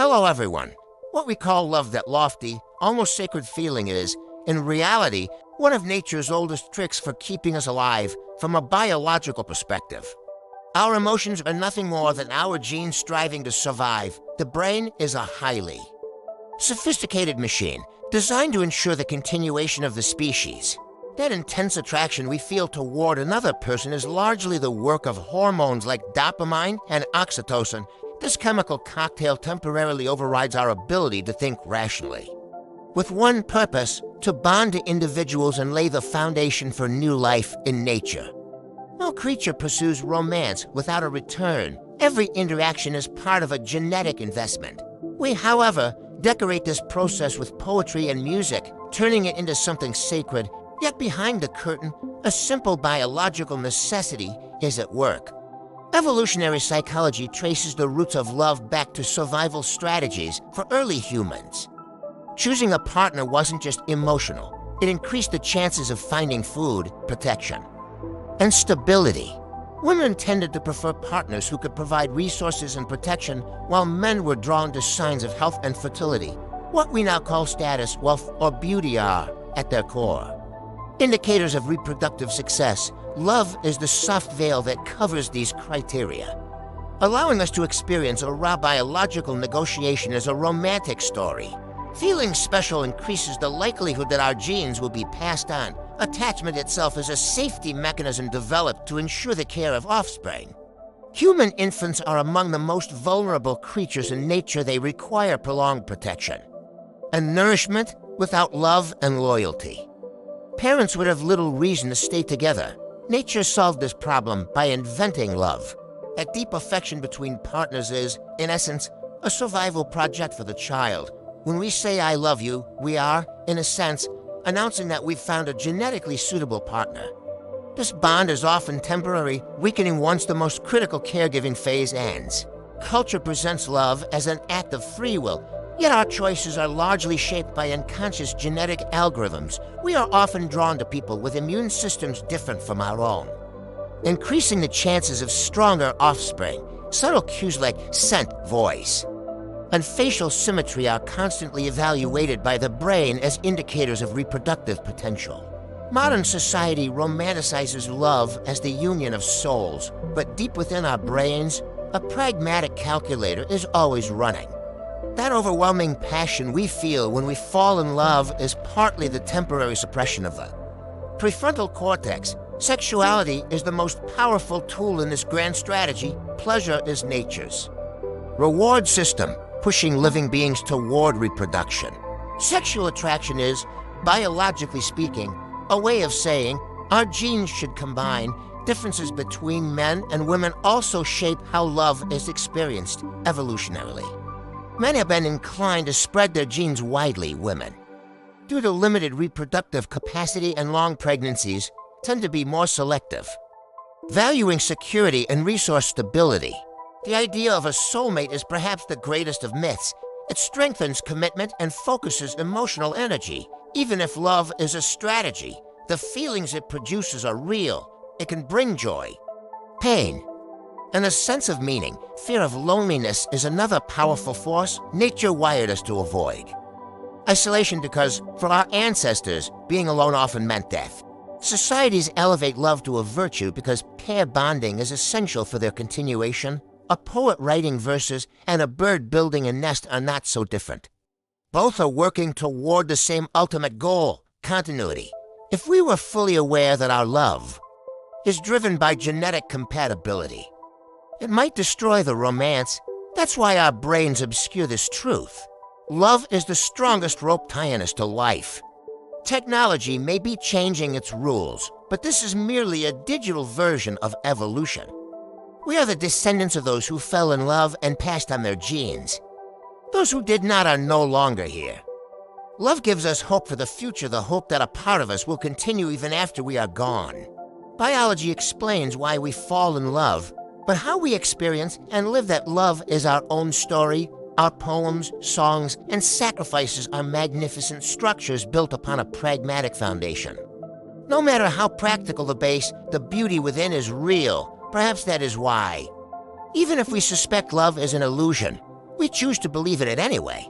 Hello, everyone. What we call love, that lofty, almost sacred feeling, is, in reality, one of nature's oldest tricks for keeping us alive from a biological perspective. Our emotions are nothing more than our genes striving to survive. The brain is a highly sophisticated machine designed to ensure the continuation of the species. That intense attraction we feel toward another person is largely the work of hormones like dopamine and oxytocin. This chemical cocktail temporarily overrides our ability to think rationally, with one purpose: to bond to individuals and lay the foundation for new life in nature. No creature pursues romance without a return. Every interaction is part of a genetic investment. We, however, decorate this process with poetry and music, turning it into something sacred. Yet behind the curtain, a simple biological necessity is at work. Evolutionary psychology traces the roots of love back to survival strategies for early humans. Choosing a partner wasn't just emotional. It increased the chances of finding food, protection, and stability. Women tended to prefer partners who could provide resources and protection, while men were drawn to signs of health and fertility. What we now call status, wealth, or beauty are, at their core, indicators of reproductive success. Love is the soft veil that covers these criteria, allowing us to experience a raw biological negotiation as a romantic story. Feeling special increases the likelihood that our genes will be passed on. Attachment itself is a safety mechanism developed to ensure the care of offspring. Human infants are among the most vulnerable creatures in nature. They require prolonged protection and nourishment. Without love and loyalty, parents would have little reason to stay together. Nature solved this problem by inventing love. A deep affection between partners is, in essence, a survival project for the child. When we say "I love you," we are, in a sense, announcing that we've found a genetically suitable partner. This bond is often temporary, weakening once the most critical caregiving phase ends. Culture presents love as an act of free will, yet our choices are largely shaped by unconscious genetic algorithms. We are often drawn to people with immune systems different from our own, increasing the chances of stronger offspring. Subtle cues like scent, voice, and facial symmetry are constantly evaluated by the brain as indicators of reproductive potential. Modern society romanticizes love as the union of souls, but deep within our brains, a pragmatic calculator is always running. That overwhelming passion we feel when we fall in love is partly the temporary suppression of the prefrontal cortex. Sexuality is the most powerful tool in this grand strategy. Pleasure is nature's reward system, pushing living beings toward reproduction. Sexual attraction is, biologically speaking, a way of saying our genes should combine. Differences between men and women also shape how love is experienced evolutionarily. Men have been inclined to spread their genes widely. Women, due to limited reproductive capacity and long pregnancies, tend to be more selective, valuing security and resource stability. The idea of a soulmate is perhaps the greatest of myths. It strengthens commitment and focuses emotional energy. Even if love is a strategy, the feelings it produces are real. It can bring joy, pain, and a sense of meaning. Fear of loneliness is another powerful force nature wired us to avoid. Isolation, because for our ancestors, being alone often meant death. Societies elevate love to a virtue because pair bonding is essential for their continuation. A poet writing verses and a bird building a nest are not so different. Both are working toward the same ultimate goal: continuity. If we were fully aware that our love is driven by genetic compatibility, it might destroy the romance. That's why our brains obscure this truth. Love is the strongest rope tying us to life. Technology may be changing its rules, but this is merely a digital version of evolution. We are the descendants of those who fell in love and passed on their genes. Those who did not are no longer here. Love gives us hope for the future, the hope that a part of us will continue even after we are gone. Biology explains why we fall in love, but how we experience and live that love is our own story. Our poems, songs, and sacrifices are magnificent structures built upon a pragmatic foundation. No matter how practical the base, the beauty within is real. Perhaps that is why, even if we suspect love is an illusion, we choose to believe in it anyway.